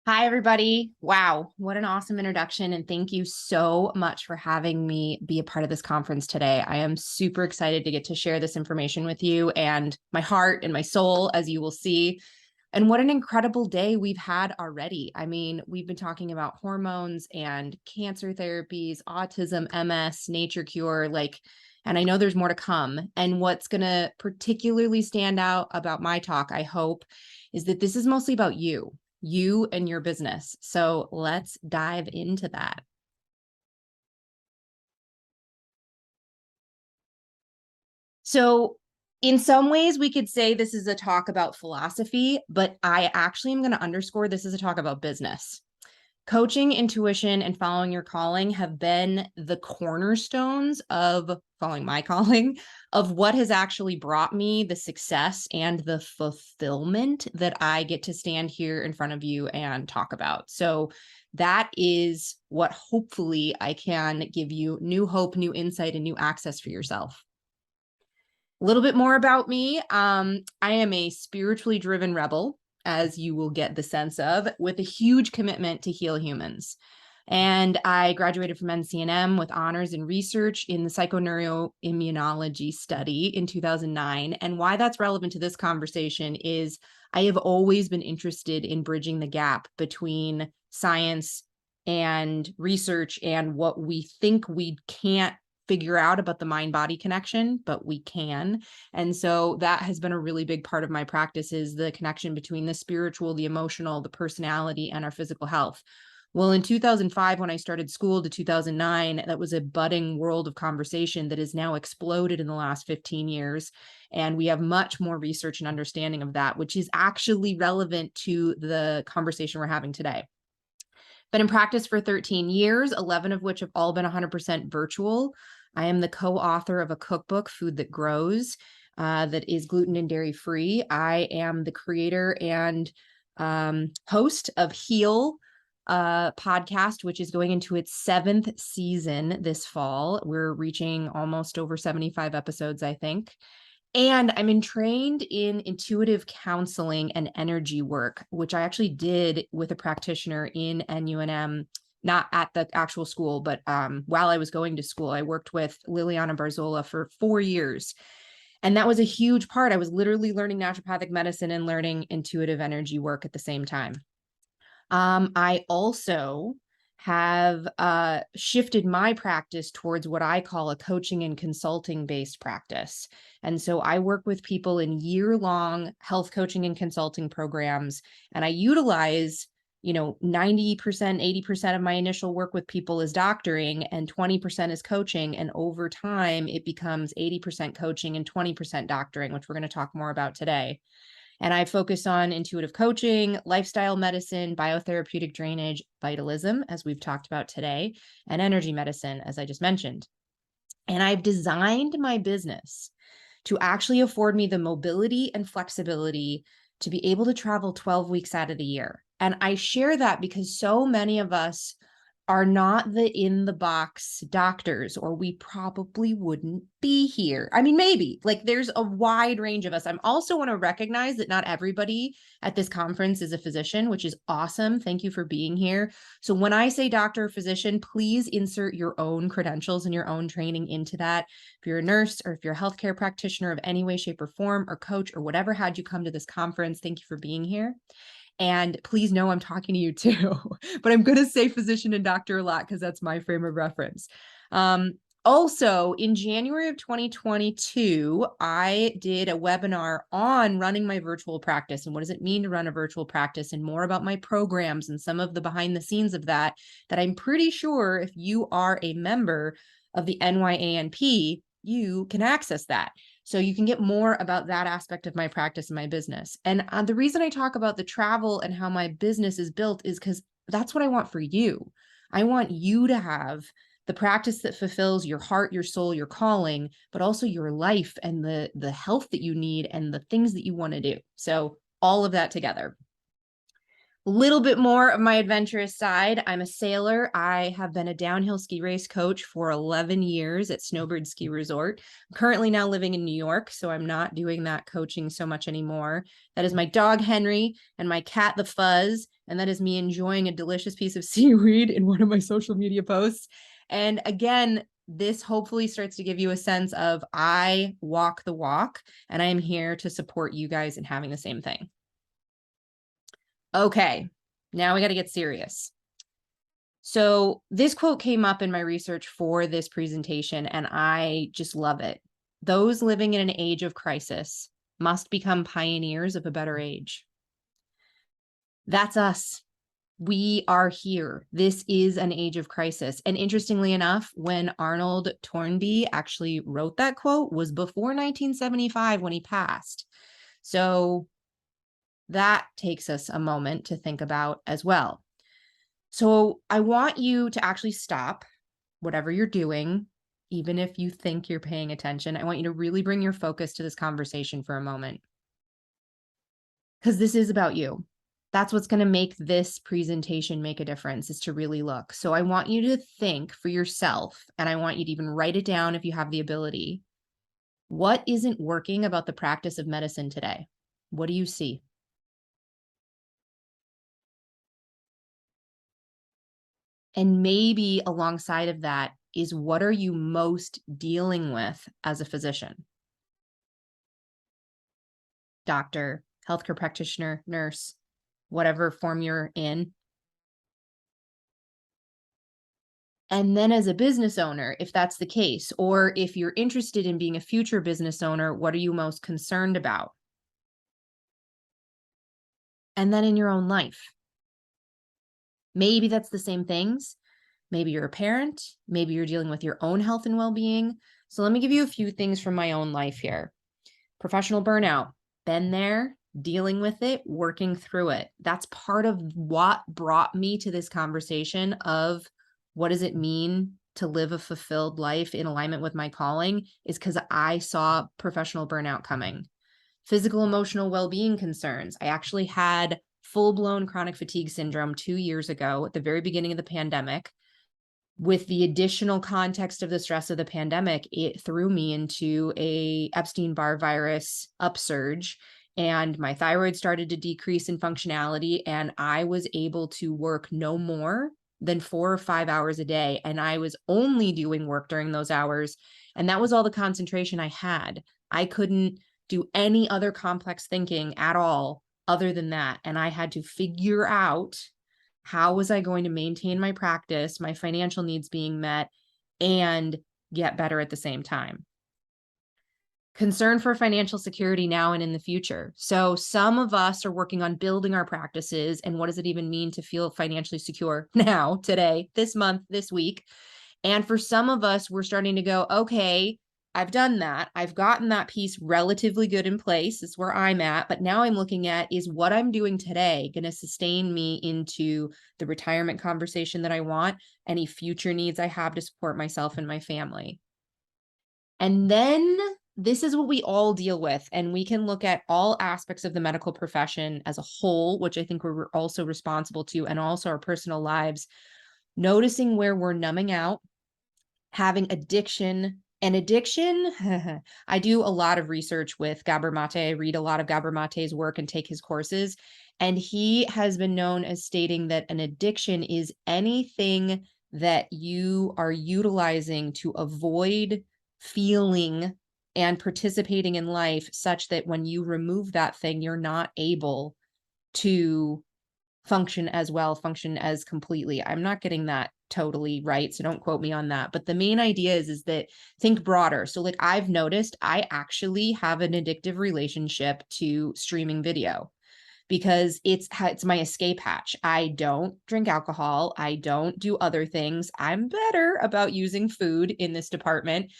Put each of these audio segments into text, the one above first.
Hi, everybody. Wow, what an awesome introduction. And thank you so much for having me be a part of this conference today. I am super excited to get to share this information with you and my heart and my soul, as you will see. And what an incredible day we've had already. I mean, we've been talking about hormones and cancer therapies, autism, MS, nature cure, and I know there's more to come. And what's going to particularly stand out about my talk, I hope, is that this is mostly about you and your business. So let's dive into that. So in some ways, we could say this is a talk about philosophy, but I actually am going to underscore this is a talk about business. Coaching, intuition, and following your calling have been the cornerstones of following my calling of what has actually brought me the success and the fulfillment that I get to stand here in front of you and talk about. So that is what hopefully I can give you new hope, new insight, and new access for yourself. A little bit more about me. I am a spiritually driven rebel, as you will get the sense of, with a huge commitment to heal humans. And I graduated from NCNM with honors in research in the psychoneuroimmunology study in 2009. And why that's relevant to this conversation is I have always been interested in bridging the gap between science and research and what we think we can't figure out about the mind-body connection, but we can. And so that has been a really big part of my practice, is the connection between the spiritual, the emotional, the personality, and our physical health. Well, in 2005, when I started school, to 2009, that was a budding world of conversation that has now exploded in the last 15 years. And we have much more research and understanding of that, which is actually relevant to the conversation we're having today. Been in practice for 13 years, 11 of which have all been 100% virtual. I am the co-author of a cookbook, Food That Grows, that is gluten and dairy free. I am the creator and host of Heal podcast, which is going into its 7th season this fall. We're reaching almost over 75 episodes, I think. And I'm trained in intuitive counseling and energy work, which I actually did with a practitioner in NUNM, not at the actual school, but while I was going to school. I worked with Liliana Barzola for 4 years. And that was a huge part. I was literally learning naturopathic medicine and learning intuitive energy work at the same time. I also have shifted my practice towards what I call a coaching and consulting based practice. And so I work with people in year-long health coaching and consulting programs, and I utilize 90%, 80% of my initial work with people is doctoring and 20% is coaching. And over time, it becomes 80% coaching and 20% doctoring, which we're going to talk more about today. And I focus on intuitive coaching, lifestyle medicine, biotherapeutic drainage, vitalism, as we've talked about today, and energy medicine, as I just mentioned. And I've designed my business to actually afford me the mobility and flexibility to be able to travel 12 weeks out of the year. And I share that because so many of us are not the in the box doctors, or we probably wouldn't be here. I mean, maybe there's a wide range of us. I'm also want to recognize that not everybody at this conference is a physician, which is awesome. Thank you for being here. So when I say doctor or physician, please insert your own credentials and your own training into that. If you're a nurse or if you're a healthcare practitioner of any way, shape, or form, or coach, or whatever had you come to this conference, thank you for being here. And please know I'm talking to you too, but I'm going to say physician and doctor a lot because that's my frame of reference. Also, in January of 2022, I did a webinar on running my virtual practice and what does it mean to run a virtual practice, and more about my programs and some of the behind the scenes of that I'm pretty sure if you are a member of the NYANP, you can access that. So you can get more about that aspect of my practice and my business. And the reason I talk about the travel and how my business is built is because that's what I want for you. I want you to have the practice that fulfills your heart, your soul, your calling, but also your life and the health that you need and the things that you want to do. So all of that together. A little bit more of my adventurous side. I'm a sailor. I have been a downhill ski race coach for 11 years at Snowbird Ski Resort. I'm currently now living in New York, so I'm not doing that coaching so much anymore. That is my dog, Henry, and my cat, the Fuzz. And that is me enjoying a delicious piece of seaweed in one of my social media posts. And again, this hopefully starts to give you a sense of I walk the walk, and I am here to support you guys in having the same thing. Okay, now we got to get serious. So this quote came up in my research for this presentation, and I just love it. Those living in an age of crisis must become pioneers of a better age. That's us. We are here. This is an age of crisis. And interestingly enough, when Arnold Toynbee actually wrote that quote was before 1975 when he passed. So that takes us a moment to think about as well. So I want you to actually stop whatever you're doing, even if you think you're paying attention. I want you to really bring your focus to this conversation for a moment, because this is about you. That's what's going to make this presentation make a difference, is to really look. So I want you to think for yourself, and I want you to even write it down if you have the ability. What isn't working about the practice of medicine today? What do you see? And maybe alongside of that is, what are you most dealing with as a physician? Doctor, healthcare practitioner, nurse, whatever form you're in. And then as a business owner, if that's the case, or if you're interested in being a future business owner, what are you most concerned about? And then in your own life, maybe that's the same things. Maybe you're a parent, maybe you're dealing with your own health and well-being. So let me give you a few things from my own life here. Professional burnout, been there, dealing with it, working through it. That's part of what brought me to this conversation of what does it mean to live a fulfilled life in alignment with my calling, is because I saw professional burnout coming. Physical, emotional well-being concerns. I actually had full-blown chronic fatigue syndrome 2 years ago at the very beginning of the pandemic. With the additional context of the stress of the pandemic, it threw me into a Epstein-Barr virus upsurge, and my thyroid started to decrease in functionality, and I was able to work no more than 4 or 5 hours a day. And I was only doing work during those hours. And that was all the concentration I had. I couldn't do any other complex thinking at all other than that. And I had to figure out, how was I going to maintain my practice, my financial needs being met, and get better at the same time? Concern for financial security now and in the future. So some of us are working on building our practices. And what does it even mean to feel financially secure now, today, this month, this week? And for some of us, we're starting to go, okay, I've done that. I've gotten that piece relatively good in place. It's where I'm at. But now I'm looking at, is what I'm doing today going to sustain me into the retirement conversation that I want, any future needs I have to support myself and my family? And then this is what we all deal with. And we can look at all aspects of the medical profession as a whole, which I think we're also responsible to, and also our personal lives, noticing where we're numbing out, having addiction. And addiction, I do a lot of research with Gabor Mate. I read a lot of Gabor Mate's work and take his courses. And he has been known as stating that an addiction is anything that you are utilizing to avoid feeling and participating in life, such that when you remove that thing, you're not able to function as well, function as completely. I'm not getting that totally right, so don't quote me on that. But the main idea is that, think broader. So like, I've noticed I actually have an addictive relationship to streaming video, because it's my escape hatch. I don't drink alcohol. I don't do other things. I'm better about using food in this department.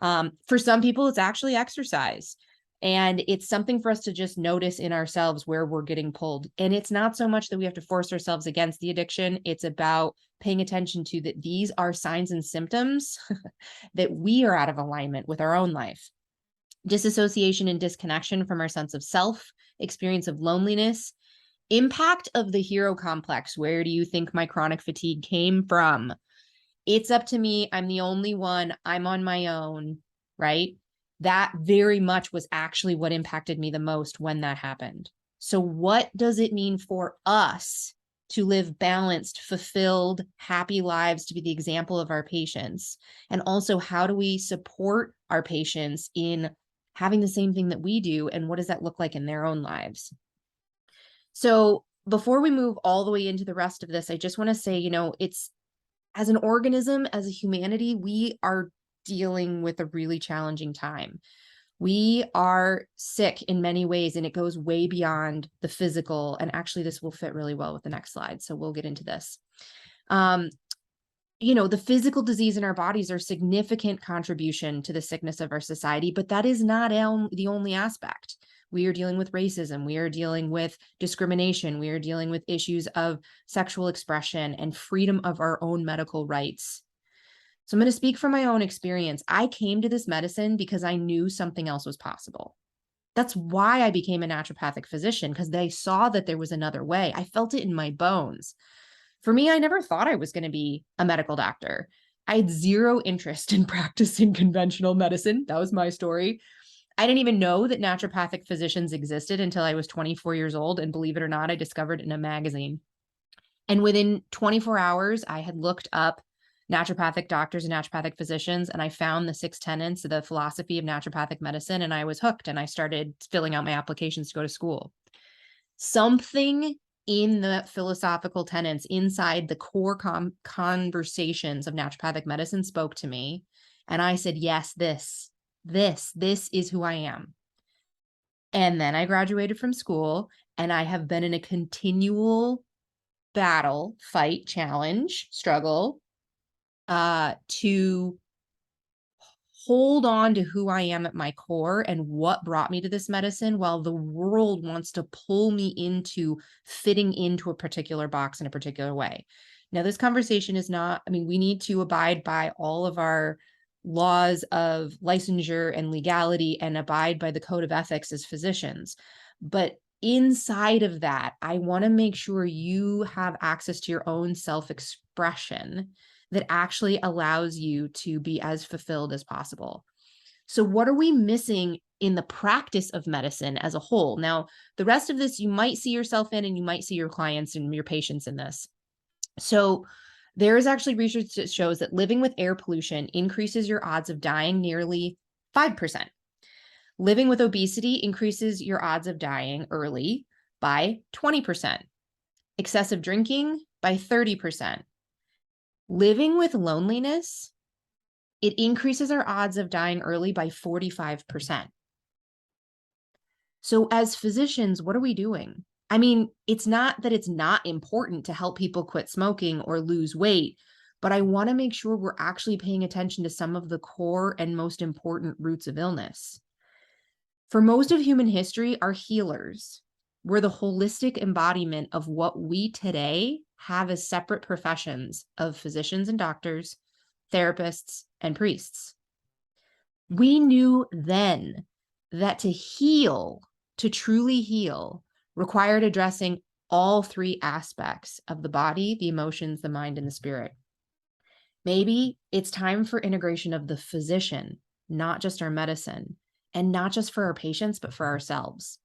For some people, it's actually exercise. And it's something for us to just notice in ourselves where we're getting pulled. And it's not so much that we have to force ourselves against the addiction. It's about paying attention to that these are signs and symptoms that we are out of alignment with our own life. Disassociation and disconnection from our sense of self, experience of loneliness, impact of the hero complex. Where do you think my chronic fatigue came from? It's up to me. I'm the only one. I'm on my own, right? That very much was actually what impacted me the most when that happened. So what does it mean for us to live balanced, fulfilled, happy lives, to be the example of our patients? And also, how do we support our patients in having the same thing that we do? And what does that look like in their own lives? So before we move all the way into the rest of this, I just want to say, it's, as an organism, as a humanity, we are dealing with a really challenging time. We are sick in many ways, and it goes way beyond the physical. And actually, this will fit really well with the next slide. So we'll get into this. The physical disease in our bodies are a significant contribution to the sickness of our society, but that is not the only aspect. We are dealing with racism. We are dealing with discrimination. We are dealing with issues of sexual expression and freedom of our own medical rights. So I'm going to speak from my own experience. I came to this medicine because I knew something else was possible. That's why I became a naturopathic physician, because they saw that there was another way. I felt it in my bones. For me, I never thought I was going to be a medical doctor. I had zero interest in practicing conventional medicine. That was my story. I didn't even know that naturopathic physicians existed until I was 24 years old. And believe it or not, I discovered it in a magazine. And within 24 hours, I had looked up naturopathic doctors and naturopathic physicians, and I found the 6 tenets of the philosophy of naturopathic medicine, and I was hooked, and I started filling out my applications to go to school. Something in the philosophical tenets inside the core conversations of naturopathic medicine spoke to me, and I said, yes, this is who I am. And then I graduated from school, and I have been in a continual battle, fight, challenge, struggle to hold on to who I am at my core and what brought me to this medicine, while the world wants to pull me into fitting into a particular box in a particular way. Now, this conversation is not, we need to abide by all of our laws of licensure and legality and abide by the code of ethics as physicians. But inside of that, I want to make sure you have access to your own self-expression that actually allows you to be as fulfilled as possible. So what are we missing in the practice of medicine as a whole? Now, the rest of this, you might see yourself in, and you might see your clients and your patients in this. So there is actually research that shows that living with air pollution increases your odds of dying nearly 5%. Living with obesity increases your odds of dying early by 20%. Excessive drinking by 30%. Living with loneliness, it increases our odds of dying early by 45%. So as physicians, what are we doing? It's not that it's not important to help people quit smoking or lose weight, but I want to make sure we're actually paying attention to some of the core and most important roots of illness. For most of human history, our healers were the holistic embodiment of what we today have as separate professions of physicians and doctors, therapists, and priests. We knew then that to heal, to truly heal, required addressing all 3 aspects of the body, the emotions, the mind, and the spirit. Maybe it's time for integration of the physician, not just our medicine, and not just for our patients, but for ourselves.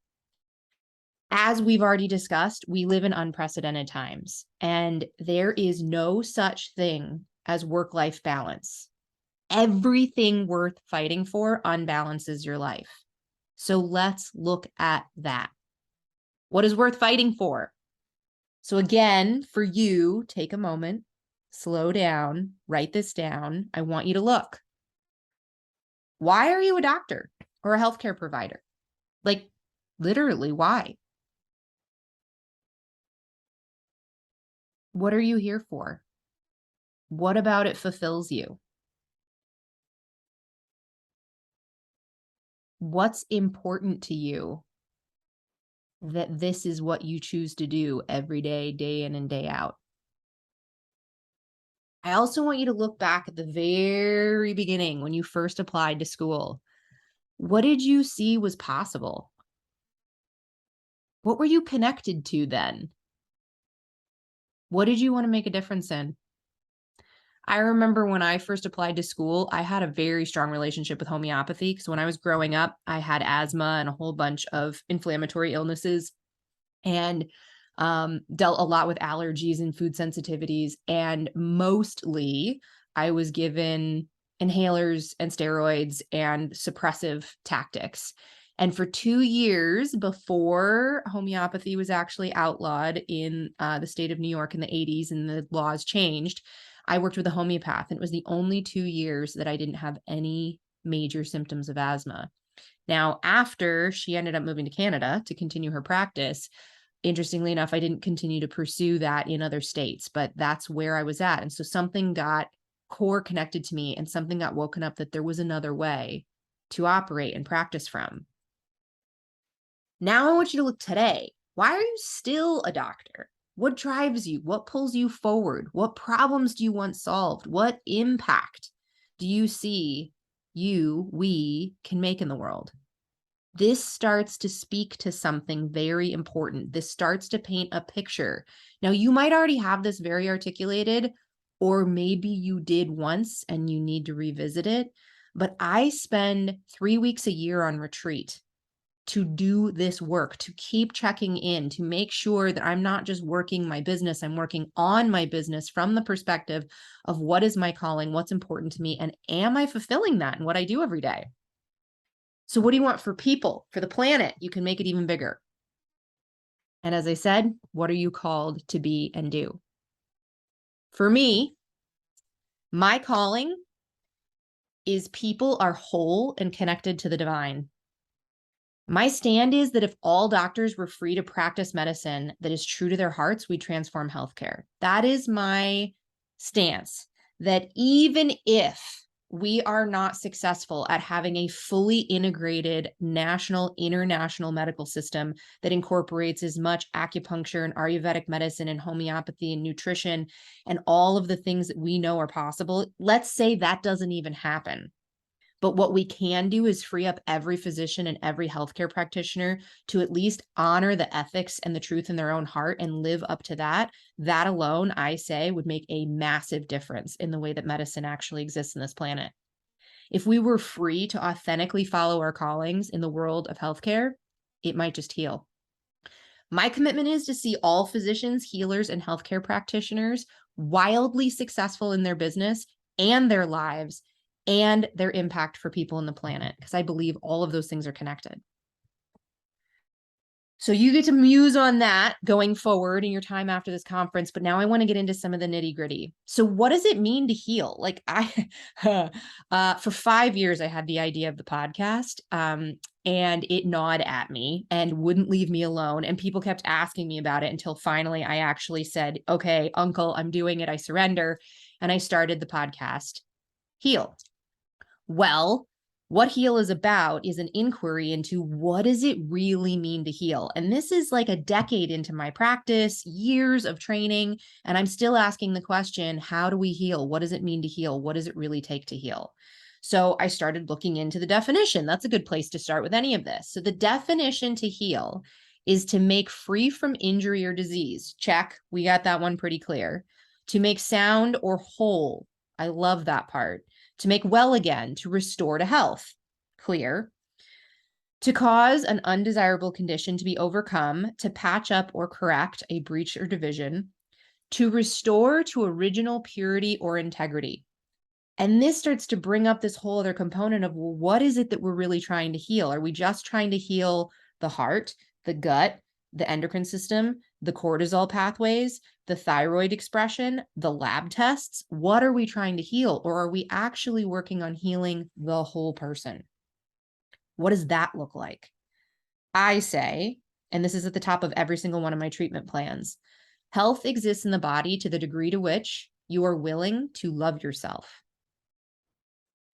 As we've already discussed, we live in unprecedented times, and there is no such thing as work-life balance. Everything worth fighting for unbalances your life. So let's look at that. What is worth fighting for? So again, for you, take a moment, slow down, write this down. I want you to look. Why are you a doctor or a healthcare provider? Like, literally, why? What are you here for? What about it fulfills you? What's important to you that this is what you choose to do every day, day in and day out? I also want you to look back at the very beginning when you first applied to school. What did you see was possible? What were you connected to then? What did you want to make a difference in? I remember when I first applied to school, I had a very strong relationship with homeopathy, because when I was growing up, I had asthma and a whole bunch of inflammatory illnesses. And dealt a lot with allergies and food sensitivities. And mostly I was given inhalers and steroids and suppressive tactics. And for 2 years before homeopathy was actually outlawed in the state of New York in the 80s and the laws changed, I worked with a homeopath. And it was the only 2 years that I didn't have any major symptoms of asthma. Now, after she ended up moving to Canada to continue her practice, interestingly enough, I didn't continue to pursue that in other states, but that's where I was at. And so something got core connected to me and something got woken up that there was another way to operate and practice from. Now I want you to look today. Why are you still a doctor? What drives you? What pulls you forward? What problems do you want solved? What impact do you see we can make in the world? This starts to speak to something very important. This starts to paint a picture. Now, you might already have this very articulated, or maybe you did once and you need to revisit it. But I spend 3 weeks a year on retreat to do this work, to keep checking in, to make sure that I'm not just working my business, I'm working on my business from the perspective of what is my calling, what's important to me, and am I fulfilling that in what I do every day? So what do you want for people, for the planet? You can make it even bigger. And as I said, what are you called to be and do? For me, my calling is people are whole and connected to the divine. My stand is that if all doctors were free to practice medicine that is true to their hearts, we transform healthcare. That is my stance, that even if we are not successful at having a fully integrated national, international medical system that incorporates as much acupuncture and Ayurvedic medicine and homeopathy and nutrition and all of the things that we know are possible, let's say that doesn't even happen. But what we can do is free up every physician and every healthcare practitioner to at least honor the ethics and the truth in their own heart and live up to that. That alone, I say, would make a massive difference in the way that medicine actually exists in this planet. If we were free to authentically follow our callings in the world of healthcare, it might just heal. My commitment is to see all physicians, healers, and healthcare practitioners wildly successful in their business and their lives and their impact for people on the planet, because I believe all of those things are connected. So you get to muse on that going forward in your time after this conference, but now I want to get into some of the nitty gritty. So what does it mean to heal? Like for 5 years, I had the idea of the podcast and it gnawed at me and wouldn't leave me alone. And people kept asking me about it until finally I actually said, okay, uncle, I'm doing it. I surrender. And I started the podcast, Heal. Well, what Heal is about is an inquiry into what does it really mean to heal? And this is like a decade into my practice, years of training, and I'm still asking the question, how do we heal? What does it mean to heal? What does it really take to heal? So I started looking into the definition. That's a good place to start with any of this. So the definition to heal is to make free from injury or disease. Check, we got that one pretty clear. To make sound or whole. I love that part. To make well again, to restore to health. Clear. To cause an undesirable condition to be overcome, to patch up or correct a breach or division, to restore to original purity or integrity. And this starts to bring up this whole other component of, well, what is it that we're really trying to heal? Are we just trying to heal the heart, the gut, the endocrine system, the cortisol pathways, the thyroid expression, the lab tests? What are we trying to heal? Or are we actually working on healing the whole person? What does that look like? I say, and this is at the top of every single one of my treatment plans, health exists in the body to the degree to which you are willing to love yourself.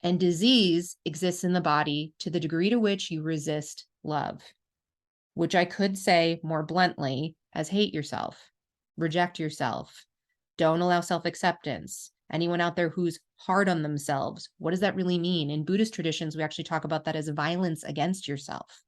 And disease exists in the body to the degree to which you resist love, which I could say more bluntly as hate yourself, reject yourself, don't allow self-acceptance. Anyone out there who's hard on themselves, what does that really mean? In Buddhist traditions, we actually talk about that as violence against yourself.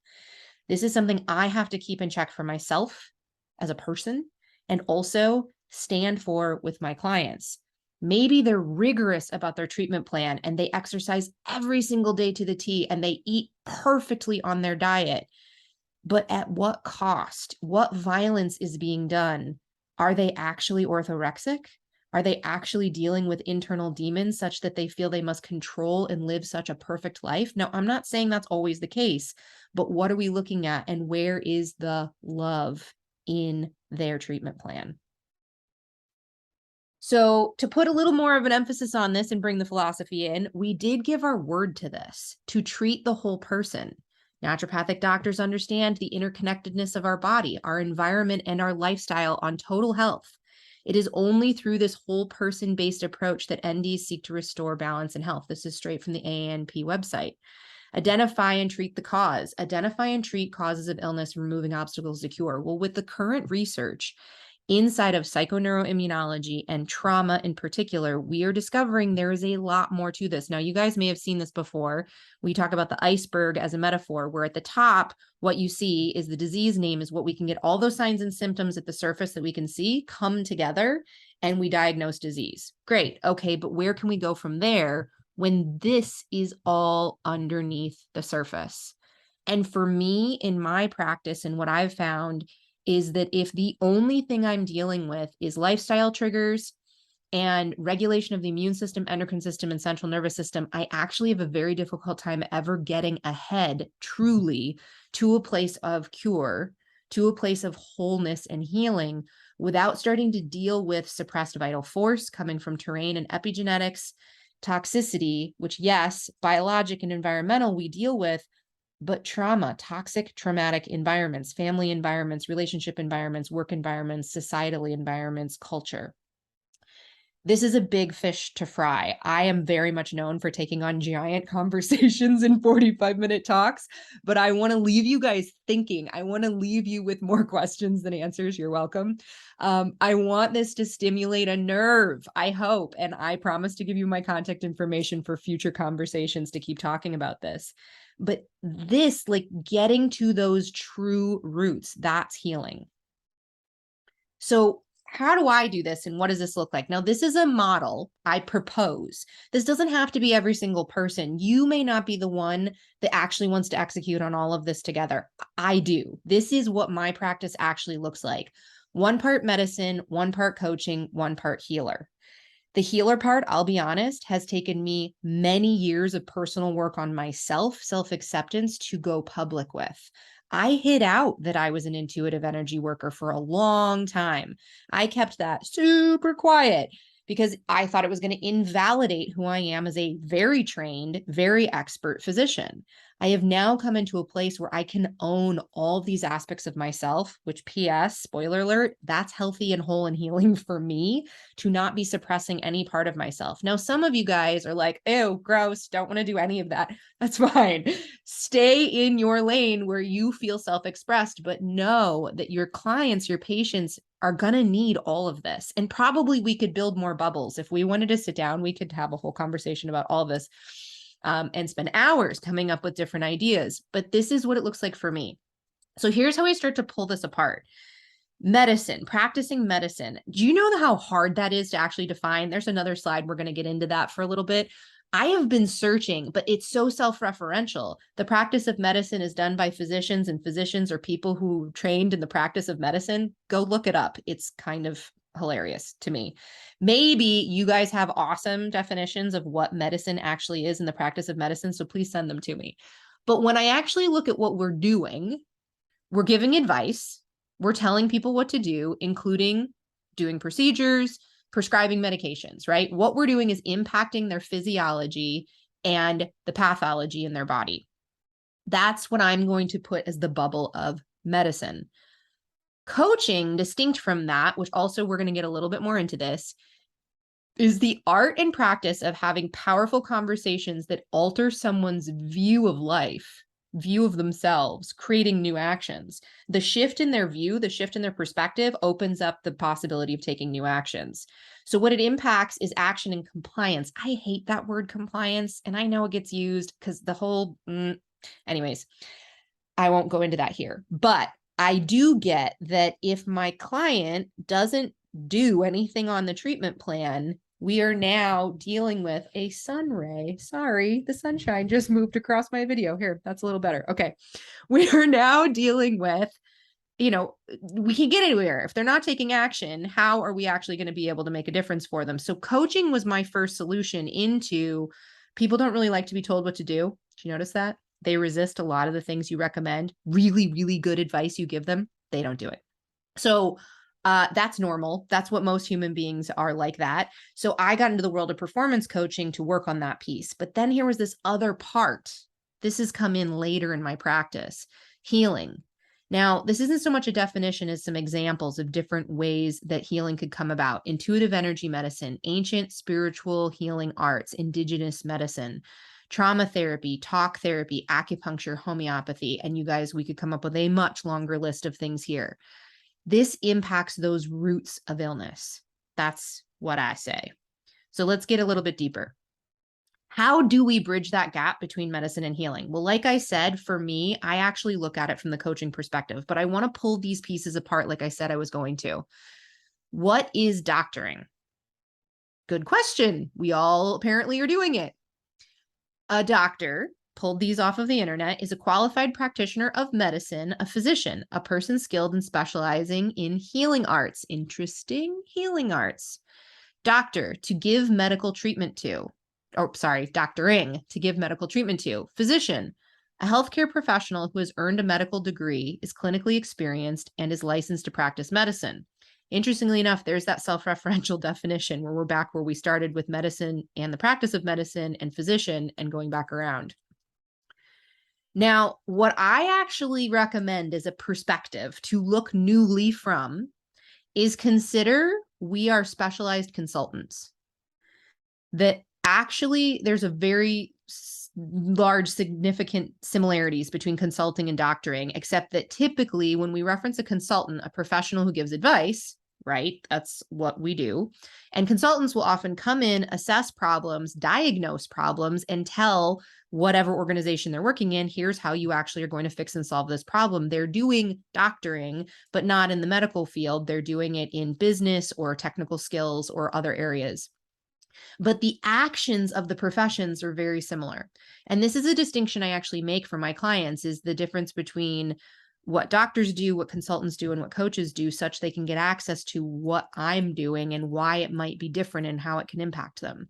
This is something I have to keep in check for myself as a person and also stand for with my clients. Maybe they're rigorous about their treatment plan and they exercise every single day to the T and they eat perfectly on their diet. but at what cost? What violence is being done? Are they actually orthorexic? Are they actually dealing with internal demons such that they feel they must control and live such a perfect life? Now, I'm not saying that's always the case, but what are we looking at and where is the love in their treatment plan? So, to put a little more of an emphasis on this and bring the philosophy in, we did give our word to this to treat the whole person. Naturopathic doctors understand the interconnectedness of our body, our environment, and our lifestyle on total health. It is only through this whole person based approach that NDs seek to restore balance and health. This is straight from the AANP website. Identify and treat the cause. Identify and treat causes of illness, removing obstacles to cure. Well, with the current research, inside of psychoneuroimmunology and trauma in particular, we are discovering there is a lot more to this. Now, you guys may have seen this before. We talk about the iceberg as a metaphor, where at the top, what you see is the disease name is what we can get all those signs and symptoms at the surface that we can see come together and we diagnose disease. Great. Okay. But where can we go from there when this is all underneath the surface? And for me, in my practice and what I've found is that if the only thing I'm dealing with is lifestyle triggers and regulation of the immune system, endocrine system, and central nervous system, I actually have a very difficult time ever getting ahead truly to a place of cure, to a place of wholeness and healing without starting to deal with suppressed vital force coming from terrain and epigenetics, toxicity, which yes, biologic and environmental we deal with, but trauma, toxic, traumatic environments, family environments, relationship environments, work environments, societally environments, culture. This is a big fish to fry. I am very much known for taking on giant conversations in 45-minute talks, but I want to leave you guys thinking. I want to leave you with more questions than answers. You're welcome. I want this to stimulate a nerve, I hope, and I promise to give you my contact information for future conversations to keep talking about this. But this, like getting to those true roots, that's healing. So how do I do this and what does this look like? Now, this is a model I propose. This doesn't have to be every single person. You may not be the one that actually wants to execute on all of this together. I do. This is what my practice actually looks like. 1 part medicine, 1 part coaching, 1 part healer. The healer part, I'll be honest, has taken me many years of personal work on myself, self-acceptance to go public with. I hid out that I was an intuitive energy worker for a long time. I kept that super quiet because I thought it was going to invalidate who I am as a very trained, very expert physician. I have now come into a place where I can own all these aspects of myself, which PS, spoiler alert, that's healthy and whole and healing for me to not be suppressing any part of myself. Now, some of you guys are like, ew, gross, don't want to do any of that. That's fine. Stay in your lane where you feel self-expressed, but know that your clients, your patients are going to need all of this. And probably we could build more bubbles. If we wanted to sit down, we could have a whole conversation about all this. And spend hours coming up with different ideas. But this is what it looks like for me. So here's how I start to pull this apart. Medicine, practicing medicine. Do you know how hard that is to actually define? There's another slide. We're going to get into that for a little bit. I have been searching, but it's so self-referential. The practice of medicine is done by physicians, and physicians are people who trained in the practice of medicine. Go look it up. It's kind of hilarious to me. Maybe you guys have awesome definitions of what medicine actually is in the practice of medicine, so please send them to me. But when I actually look at what we're doing, we're giving advice, we're telling people what to do, including doing procedures, prescribing medications, right? What we're doing is impacting their physiology and the pathology in their body. That's what I'm going to put as the bubble of medicine. Coaching, distinct from that, which also we're going to get a little bit more into this, is the art and practice of having powerful conversations that alter someone's view of life, view of themselves, creating new actions. The shift in their view, the shift in their perspective opens up the possibility of taking new actions. So what it impacts is action and compliance. I hate that word compliance, and I know it gets used because the whole, anyways, I won't go into that here, but I do get that if my client doesn't do anything on the treatment plan, we are now dealing with a sun ray. Sorry, the sunshine just moved across my video. Here, that's a little better. Okay. We are now dealing with, we can get anywhere. If they're not taking action, how are we actually going to be able to make a difference for them? So coaching was my first solution into people don't really like to be told what to do. Did you notice that? They resist a lot of the things you recommend. Really, really good advice you give them, they don't do it. So that's normal. That's what most human beings are like that. So I got into the world of performance coaching to work on that piece. But then here was this other part. This has come in later in my practice, healing. Now, this isn't so much a definition as some examples of different ways that healing could come about. Intuitive energy medicine, ancient spiritual healing arts, indigenous medicine, trauma therapy, talk therapy, acupuncture, homeopathy. And you guys, we could come up with a much longer list of things here. This impacts those roots of illness. That's what I say. So let's get a little bit deeper. How do we bridge that gap between medicine and healing? Well, like I said, for me, I actually look at it from the coaching perspective, but I want to pull these pieces apart like I said I was going to. What is doctoring? Good question. We all apparently are doing it. A doctor, pulled these off of the internet, is a qualified practitioner of medicine, a physician, a person skilled in specializing in healing arts. Interesting, healing arts. Doctor, to give medical treatment to. Doctoring, to give medical treatment to. Physician, a healthcare professional who has earned a medical degree, is clinically experienced, and is licensed to practice medicine. Interestingly enough, there's that self-referential definition where we're back where we started with medicine and the practice of medicine and physician and going back around. Now, what I actually recommend as a perspective to look newly from is consider we are specialized consultants. That actually there's a very large significant similarities between consulting and doctoring, except that typically when we reference a consultant, a professional who gives advice, right? That's what we do. And consultants will often come in, assess problems, diagnose problems, and tell whatever organization they're working in, here's how you actually are going to fix and solve this problem. They're doing doctoring, but not in the medical field. They're doing it in business or technical skills or other areas. But the actions of the professions are very similar. And this is a distinction I actually make for my clients, is the difference between what doctors do, what consultants do, and what coaches do, such they can get access to what I'm doing and why it might be different and how it can impact them.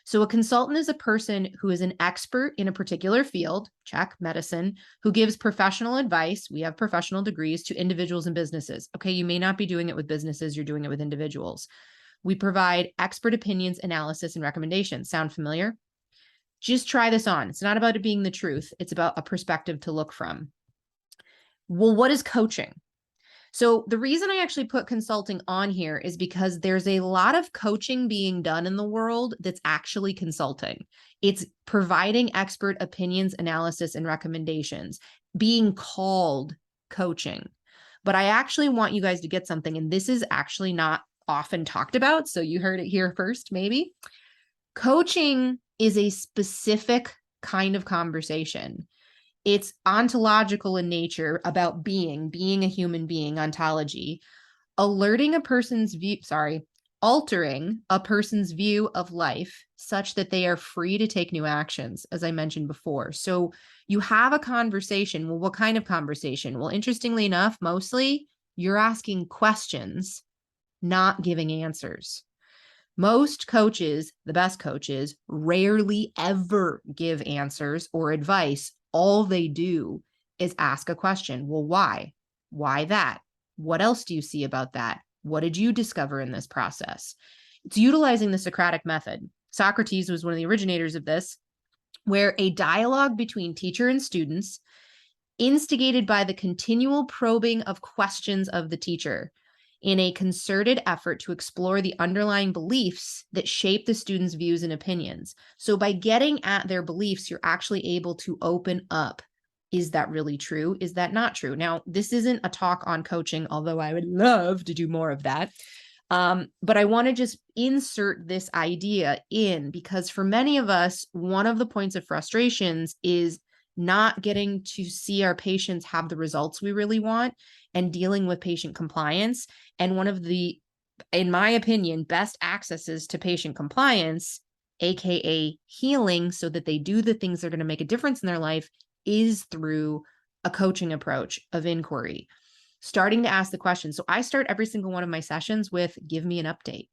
So a consultant is a person who is an expert in a particular field, check, medicine, who gives professional advice. We have professional degrees to individuals and businesses. Okay, you may not be doing it with businesses, you're doing it with individuals. We provide expert opinions, analysis, and recommendations. Sound familiar? Just try this on. It's not about it being the truth. It's about a perspective to look from. Well, what is coaching? So the reason I actually put consulting on here is because there's a lot of coaching being done in the world that's actually consulting. It's providing expert opinions, analysis, and recommendations, being called coaching. But I actually want you guys to get something, and this is actually not often talked about, so you heard it here first, maybe. Coaching is a specific kind of conversation. It's ontological in nature, about being a human being, ontology, altering a person's view of life such that they are free to take new actions, as I mentioned before. So you have a conversation. Well, what kind of conversation? Well, interestingly enough, mostly you're asking questions, not giving answers. Most coaches, the best coaches, rarely ever give answers or advice. All they do is ask a question. Well, why? Why that? What else do you see about that? What did you discover in this process? It's utilizing the Socratic method. Socrates was one of the originators of this, where a dialogue between teacher and students, instigated by the continual probing of questions of the teacher, in a concerted effort to explore the underlying beliefs that shape the students' views and opinions. So by getting at their beliefs, you're actually able to open up. Is that really true? Is that not true? Now, this isn't a talk on coaching, although I would love to do more of that. But I want to just insert this idea in, because for many of us, one of the points of frustrations is not getting to see our patients have the results we really want and dealing with patient compliance. And one of the in my opinion, best accesses to patient compliance, AKA healing, so that they do the things that are going to make a difference in their life, is through a coaching approach of inquiry, starting to ask the questions. So I start every single one of my sessions with, give me an update.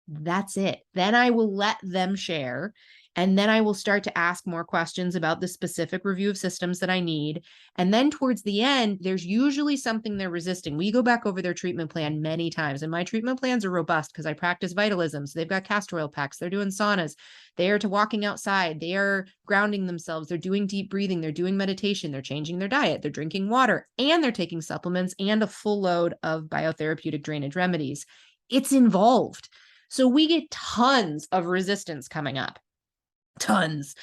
That's it. Then I will let them share. And then I will start to ask more questions about the specific review of systems that I need. And then towards the end, there's usually something they're resisting. We go back over their treatment plan many times. And my treatment plans are robust because I practice vitalism. So they've got castor oil packs. They're doing saunas. They are to walking outside. They are grounding themselves. They're doing deep breathing. They're doing meditation. They're changing their diet. They're drinking water. And they're taking supplements and a full load of biotherapeutic drainage remedies. It's involved. So we get tons of resistance coming up, tons.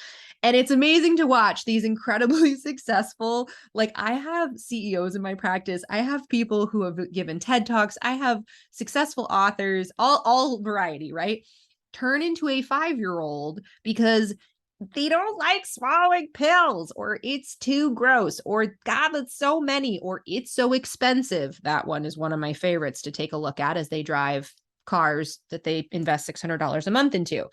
And it's amazing to watch these incredibly successful, like I have CEOs in my practice. I have people who have given TED Talks. I have successful authors, all variety, right? Turn into a 5-year-old because they don't like swallowing pills, or it's too gross, or God, that's so many, or it's so expensive. That one is one of my favorites to take a look at as they drive cars that they invest $600 a month into.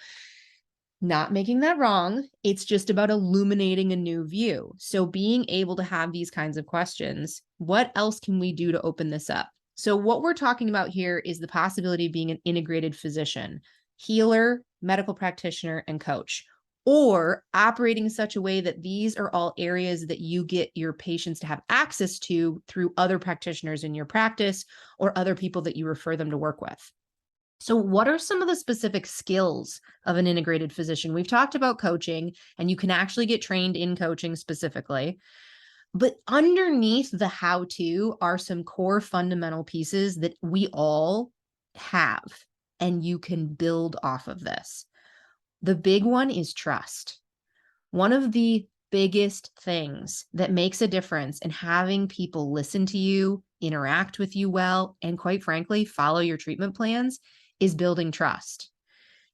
Not making that wrong. It's just about illuminating a new view. So being able to have these kinds of questions, what else can we do to open this up? So what we're talking about here is the possibility of being an integrated physician, healer, medical practitioner, and coach, or operating in such a way that these are all areas that you get your patients to have access to through other practitioners in your practice or other people that you refer them to work with. So what are some of the specific skills of an integrated physician? We've talked about coaching, and you can actually get trained in coaching specifically. But underneath the how-to are some core fundamental pieces that we all have, and you can build off of this. The big one is trust. One of the biggest things that makes a difference in having people listen to you, interact with you well, and quite frankly, follow your treatment plans is building trust.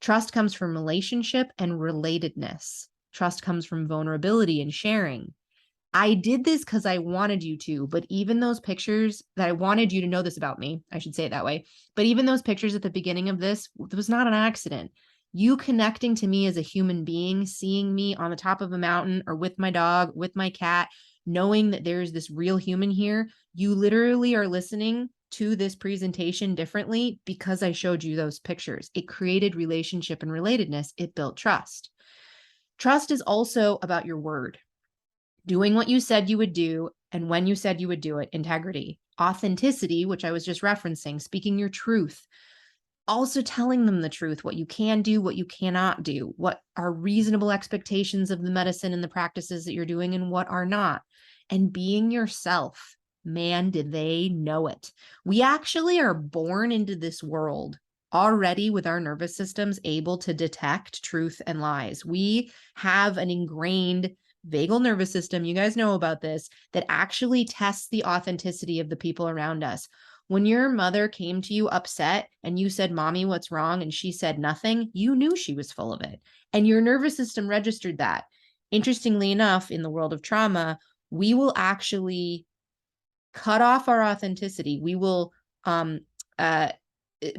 Trust comes from relationship and relatedness. Trust comes from vulnerability and sharing. I did this because I wanted you to, but even those pictures that I wanted you to know this about me, I should say it that way, but even those pictures at the beginning of this, it was not an accident. You connecting to me as a human being, seeing me on the top of a mountain or with my dog, with my cat, knowing that there's this real human here, you literally are listening to this presentation differently because I showed you those pictures. It created relationship and relatedness. It built trust. Trust is also about your word, doing what you said you would do and when you said you would do it. Integrity, authenticity, which I was just referencing, speaking your truth, also telling them the truth, what you can do, what you cannot do, what are reasonable expectations of the medicine and the practices that you're doing and what are not, and being yourself. Man, did they know it. We actually are born into this world already with our nervous systems able to detect truth and lies. We have an ingrained vagal nervous system, you guys know about this, that actually tests the authenticity of the people around us. When your mother came to you upset and you said, "Mommy, what's wrong?" and she said nothing, you knew she was full of it. And your nervous system registered that. Interestingly enough, in the world of trauma, we will actually cut off our authenticity. We will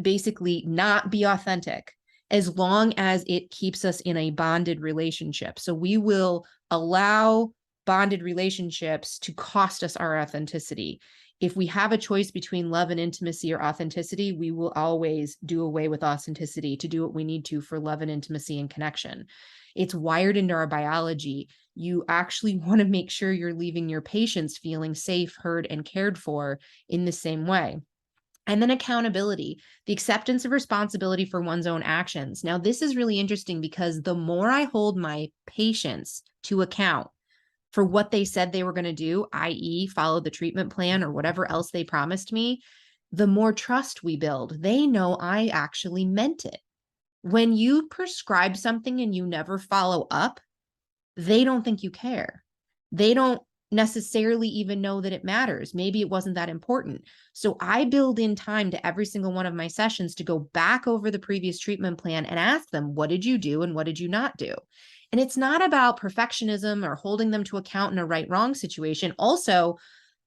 basically not be authentic as long as it keeps us in a bonded relationship. So we will allow bonded relationships to cost us our authenticity. If we have a choice between love and intimacy or authenticity, we will always do away with authenticity to do what we need to for love and intimacy and connection. It's wired into our biology. You actually want to make sure you're leaving your patients feeling safe, heard, and cared for in the same way. And then accountability, the acceptance of responsibility for one's own actions. Now, this is really interesting because the more I hold my patients to account for what they said they were going to do, i.e., follow the treatment plan or whatever else they promised me, the more trust we build. They know I actually meant it. When you prescribe something and you never follow up, they don't think you care. They don't necessarily even know that it matters. Maybe it wasn't that important. So I build in time to every single one of my sessions to go back over the previous treatment plan and ask them, what did you do and what did you not do? And it's not about perfectionism or holding them to account in a right-wrong situation. Also,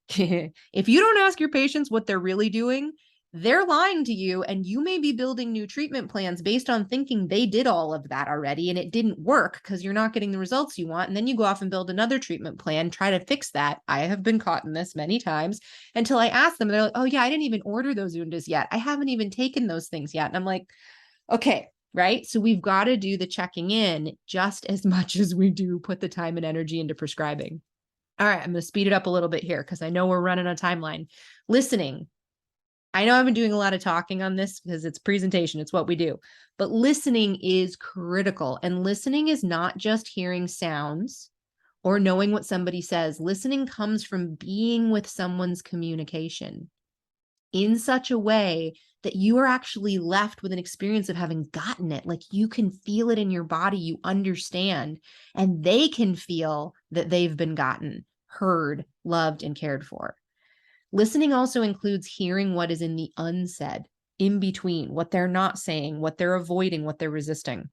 if you don't ask your patients what they're really doing, they're lying to you, and you may be building new treatment plans based on thinking they did all of that already and it didn't work because you're not getting the results you want. And then you go off and build another treatment plan, try to fix that. I have been caught in this many times until I ask them, they're like, oh yeah, I didn't even order those undas yet. I haven't even taken those things yet. And I'm like, okay, right? So we've got to do the checking in just as much as we do put the time and energy into prescribing. All right, I'm going to speed it up a little bit here because I know we're running a timeline. Listening. I know I've been doing a lot of talking on this because it's presentation, it's what we do, but listening is critical. And listening is not just hearing sounds or knowing what somebody says. Listening comes from being with someone's communication in such a way that you are actually left with an experience of having gotten it. Like you can feel it in your body, you understand, and they can feel that they've been gotten, heard, loved, and cared for. Listening also includes hearing what is in the unsaid, in between, what they're not saying, what they're avoiding, what they're resisting.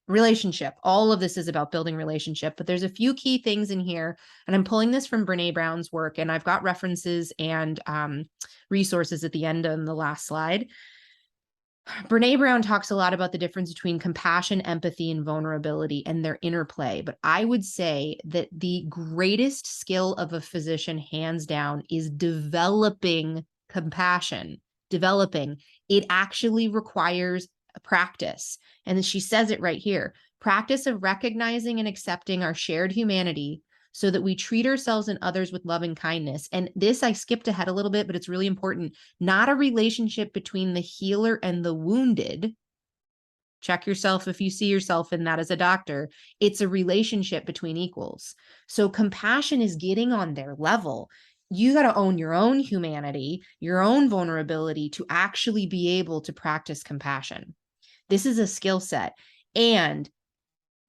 Relationship. All of this is about building relationship, but there's a few key things in here, and I'm pulling this from Brene Brown's work, and I've got references and resources at the end on the last slide. Brene Brown talks a lot about the difference between compassion, empathy, and vulnerability and their interplay. But I would say that the greatest skill of a physician, hands down, is developing compassion. Developing. It actually requires a practice. And she says it right here. Practice of recognizing and accepting our shared humanity so that we treat ourselves and others with love and kindness. And this, I skipped ahead a little bit, but it's really important. Not a relationship between the healer and the wounded. Check yourself if you see yourself in that as a doctor. It's a relationship between equals. So compassion is getting on their level. You got to own your own humanity, your own vulnerability to actually be able to practice compassion. This is a skill set. And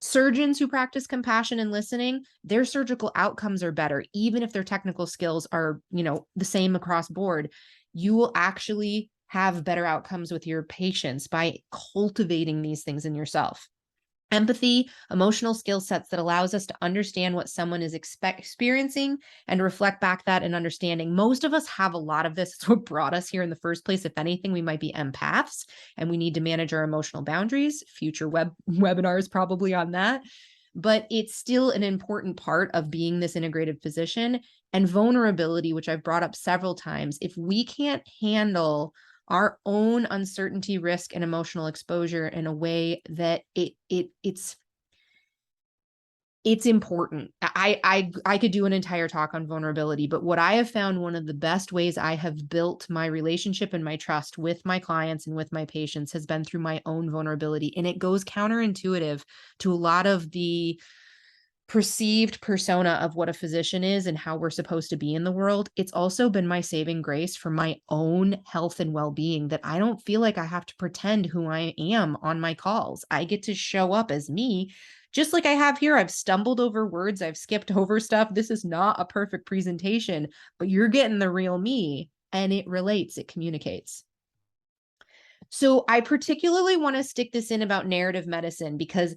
surgeons who practice compassion and listening, their surgical outcomes are better, even if their technical skills are, the same across board. You will actually have better outcomes with your patients by cultivating these things in yourself. Empathy, emotional skill sets that allows us to understand what someone is experiencing and reflect back that and understanding. Most of us have a lot of this. It's what brought us here in the first place. If anything, we might be empaths and we need to manage our emotional boundaries. Future webinars probably on that. But it's still an important part of being this integrated physician. And vulnerability, which I've brought up several times. If we can't handle our own uncertainty, risk, and emotional exposure in a way that it's important. I could do an entire talk on vulnerability, but what I have found, one of the best ways I have built my relationship and my trust with my clients and with my patients has been through my own vulnerability. And it goes counterintuitive to a lot of the perceived persona of what a physician is and how we're supposed to be in the world. It's also been my saving grace for my own health and well-being that I don't feel like I have to pretend who I am on my calls. I get to show up as me, just like I have here. I've stumbled over words, I've skipped over stuff. This is not a perfect presentation, but you're getting the real me, and it relates, it communicates. So I particularly want to stick this in about narrative medicine because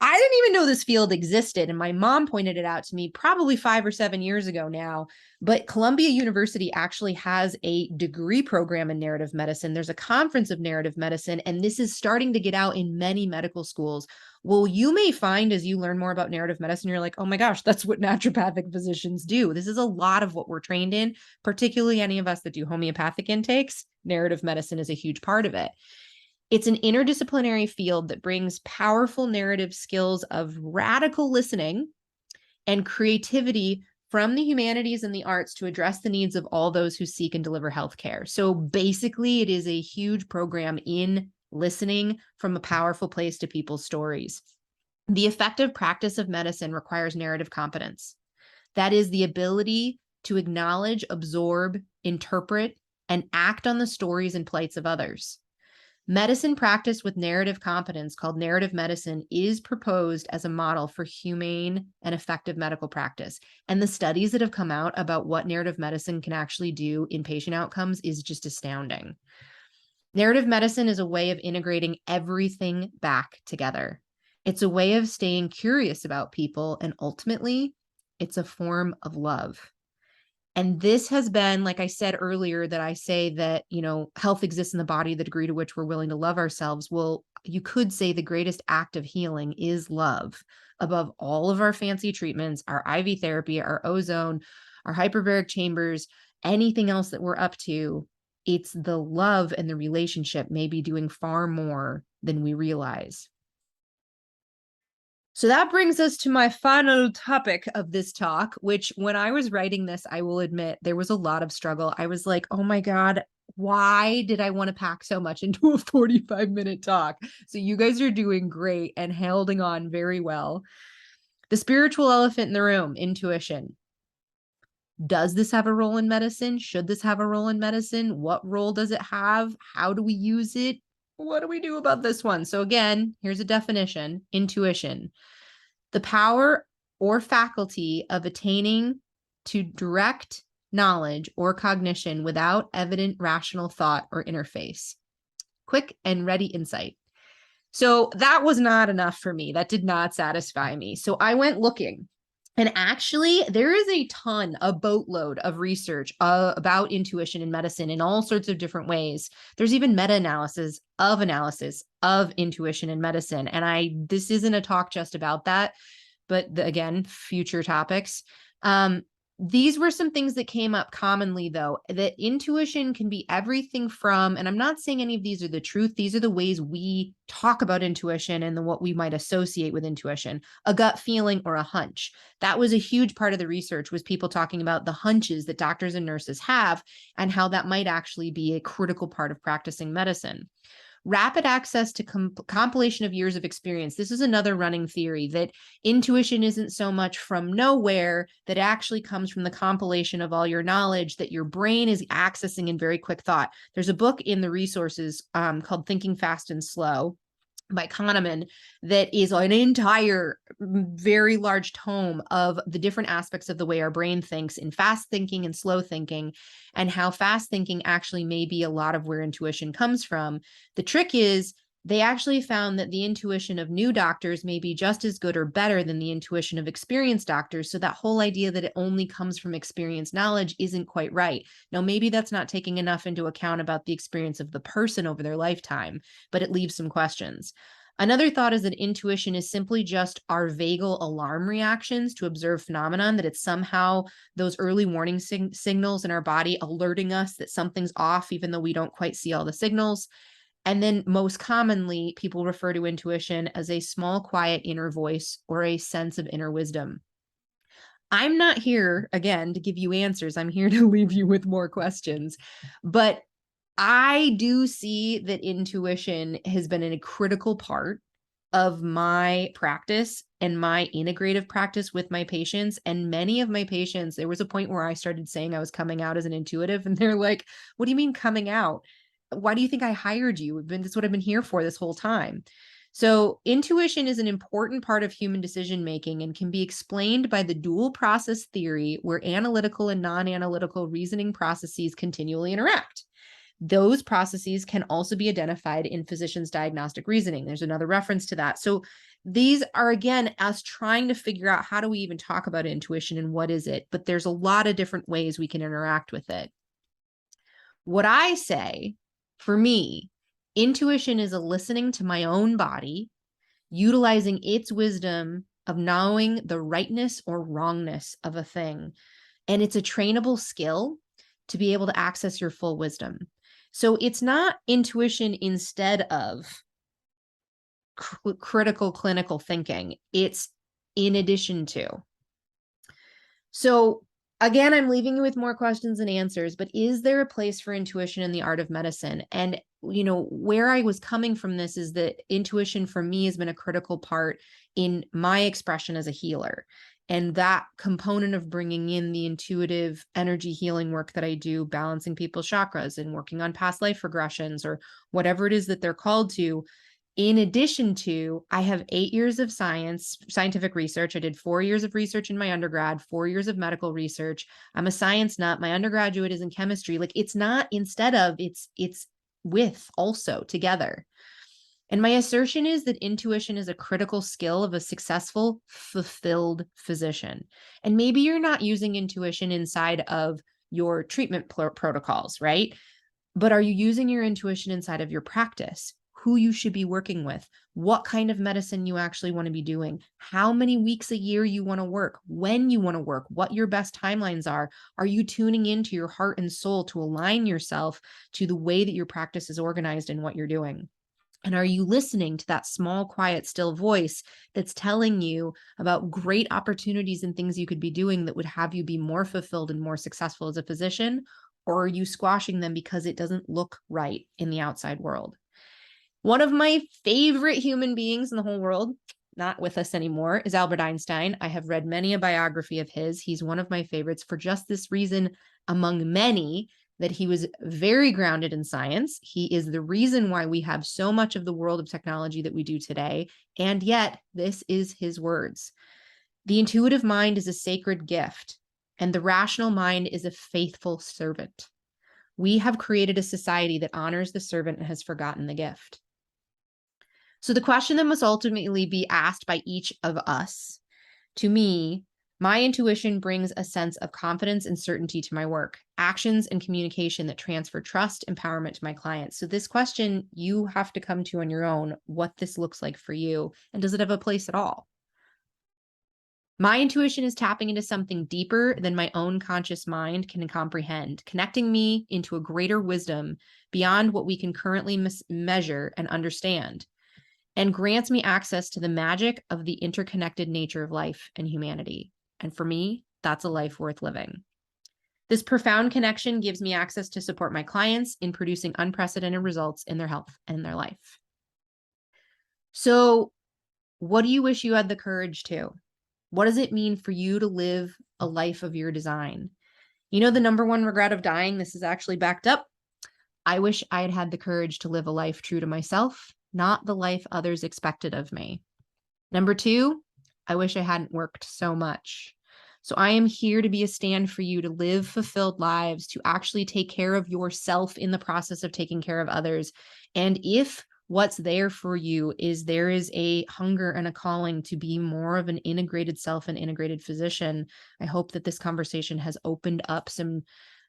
I didn't even know this field existed. And my mom pointed it out to me probably 5 or 7 years ago now. But Columbia University actually has a degree program in narrative medicine. There's a conference of narrative medicine, and this is starting to get out in many medical schools. Well, you may find as you learn more about narrative medicine, you're like, oh my gosh, that's what naturopathic physicians do. This is a lot of what we're trained in, particularly any of us that do homeopathic intakes. Narrative medicine is a huge part of it. It's an interdisciplinary field that brings powerful narrative skills of radical listening and creativity from the humanities and the arts to address the needs of all those who seek and deliver healthcare. So basically, it is a huge program in listening from a powerful place to people's stories. The effective practice of medicine requires narrative competence. That is the ability to acknowledge, absorb, interpret, and act on the stories and plights of others. Medicine practice with narrative competence, called narrative medicine, is proposed as a model for humane and effective medical practice. And the studies that have come out about what narrative medicine can actually do in patient outcomes is just astounding. Narrative medicine is a way of integrating everything back together. It's a way of staying curious about people, and ultimately, it's a form of love. And this has been, like I said earlier, that I say that, health exists in the body, the degree to which we're willing to love ourselves. Well, you could say the greatest act of healing is love above all of our fancy treatments, our IV therapy, our ozone, our hyperbaric chambers, anything else that we're up to. It's the love and the relationship maybe doing far more than we realize. So that brings us to my final topic of this talk, which when I was writing this, I will admit there was a lot of struggle. I was like, oh my God, why did I want to pack so much into a 45-minute talk? So you guys are doing great and holding on very well. The spiritual elephant in the room, intuition. Does this have a role in medicine? Should this have a role in medicine? What role does it have? How do we use it? What do we do about this one? So again, here's a definition: intuition, the power or faculty of attaining to direct knowledge or cognition without evident rational thought or interface. Quick and ready insight. So that was not enough for me. That did not satisfy me. So I went looking. And actually, there is a boatload of research about intuition in medicine in all sorts of different ways. There's even meta-analysis of intuition in medicine. And this isn't a talk just about that, but again, future topics. These were some things that came up commonly, though, that intuition can be everything from, and I'm not saying any of these are the truth, these are the ways we talk about intuition and what we might associate with intuition, a gut feeling or a hunch. That was a huge part of the research, was people talking about the hunches that doctors and nurses have and how that might actually be a critical part of practicing medicine. Rapid access to compilation of years of experience. This is another running theory, that intuition isn't so much from nowhere, that actually comes from the compilation of all your knowledge that your brain is accessing in very quick thought. There's a book in the resources called Thinking Fast and Slow by Kahneman that is an entire very large tome of the different aspects of the way our brain thinks in fast thinking and slow thinking, and how fast thinking actually may be a lot of where intuition comes from. The trick is they actually found that the intuition of new doctors may be just as good or better than the intuition of experienced doctors. So that whole idea that it only comes from experienced knowledge isn't quite right. Now, maybe that's not taking enough into account about the experience of the person over their lifetime, but it leaves some questions. Another thought is that intuition is simply just our vagal alarm reactions to observe phenomenon, that it's somehow those early warning signals in our body alerting us that something's off, even though we don't quite see all the signals. And then most commonly, people refer to intuition as a small, quiet inner voice or a sense of inner wisdom. I'm not here, again, to give you answers. I'm here to leave you with more questions. But I do see that intuition has been a critical part of my practice and my integrative practice with my patients. And many of my patients, there was a point where I started saying I was coming out as an intuitive, and they're like, what do you mean coming out? Why do you think I hired you? That's what I've been here for this whole time. So intuition is an important part of human decision making and can be explained by the dual process theory, where analytical and non-analytical reasoning processes continually interact. Those processes can also be identified in physicians' diagnostic reasoning. There's another reference to that. So these are, again, us trying to figure out, how do we even talk about intuition and what is it? But there's a lot of different ways we can interact with it. What I say, for me, intuition is a listening to my own body, utilizing its wisdom of knowing the rightness or wrongness of a thing. And it's a trainable skill to be able to access your full wisdom. So it's not intuition instead of critical clinical thinking. It's in addition to. So again, I'm leaving you with more questions and answers, but is there a place for intuition in the art of medicine? And, where I was coming from this is that intuition for me has been a critical part in my expression as a healer. And that component of bringing in the intuitive energy healing work that I do, balancing people's chakras and working on past life regressions or whatever it is that they're called to. In addition to, I have 8 years of scientific research. I did 4 years of research in my undergrad, 4 years of medical research. I'm a science nut. My undergraduate is in chemistry. Like, it's not instead of, it's with also together. And my assertion is that intuition is a critical skill of a successful, fulfilled physician. And maybe you're not using intuition inside of your treatment protocols, right? But are you using your intuition inside of your practice? Who you should be working with, what kind of medicine you actually want to be doing, how many weeks a year you want to work, when you want to work, what your best timelines are. Are you tuning into your heart and soul to align yourself to the way that your practice is organized and what you're doing? And are you listening to that small, quiet, still voice that's telling you about great opportunities and things you could be doing that would have you be more fulfilled and more successful as a physician? Or are you squashing them because it doesn't look right in the outside world? One of my favorite human beings in the whole world, not with us anymore, is Albert Einstein. I have read many a biography of his. He's one of my favorites for just this reason, among many, that he was very grounded in science. He is the reason why we have so much of the world of technology that we do today. And yet, this is his words. The intuitive mind is a sacred gift, and the rational mind is a faithful servant. We have created a society that honors the servant and has forgotten the gift. So the question that must ultimately be asked by each of us, to me, my intuition brings a sense of confidence and certainty to my work, actions and communication that transfer trust, empowerment to my clients. So this question, you have to come to on your own, what this looks like for you, and does it have a place at all? My intuition is tapping into something deeper than my own conscious mind can comprehend, connecting me into a greater wisdom beyond what we can currently measure and understand, and grants me access to the magic of the interconnected nature of life and humanity. And for me, that's a life worth living. This profound connection gives me access to support my clients in producing unprecedented results in their health and their life. So, what do you wish you had the courage to? What does it mean for you to live a life of your design? You know, the number one regret of dying, this is actually backed up. I wish I had had the courage to live a life true to myself, not the life others expected of me. Number two, I wish I hadn't worked so much. So I am here to be a stand for you to live fulfilled lives, to actually take care of yourself in the process of taking care of others. And if what's there for you is there is a hunger and a calling to be more of an integrated self and integrated physician, I hope that this conversation has opened up some,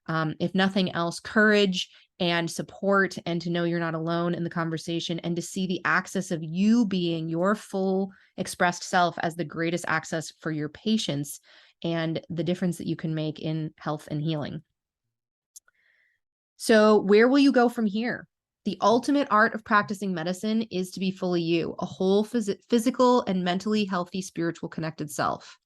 if nothing else, courage and support, and to know you're not alone in the conversation, and to see the access of you being your full expressed self as the greatest access for your patients and the difference that you can make in health and healing. So where will you go from here? The ultimate art of practicing medicine is to be fully you, a whole physical and mentally healthy, spiritual, connected self.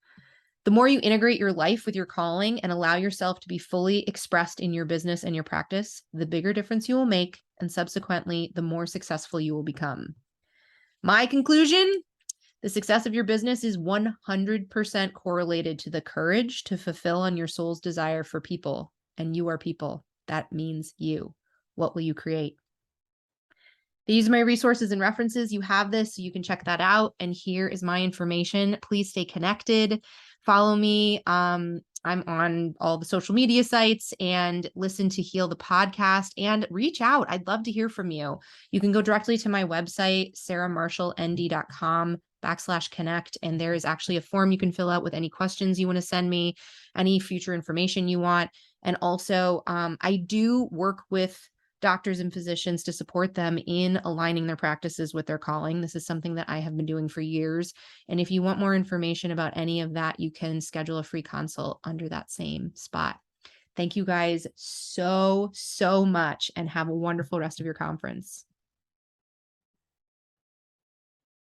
The more you integrate your life with your calling and allow yourself to be fully expressed in your business and your practice, the bigger difference you will make, and subsequently, the more successful you will become. My conclusion, the success of your business is 100% correlated to the courage to fulfill on your soul's desire for people, and you are people. That means you. What will you create? These are my resources and references. You have this, so you can check that out. And here is my information. Please stay connected. Follow me. I'm on all the social media sites, and listen to Heal the podcast and reach out. I'd love to hear from you. You can go directly to my website, sarahmarshallnd.com/connect. And there is actually a form you can fill out with any questions you want to send me, any future information you want. And also, I do work with doctors and physicians to support them in aligning their practices with their calling. This is something that I have been doing for years. And if you want more information about any of that, you can schedule a free consult under that same spot. Thank you guys so much, and have a wonderful rest of your conference.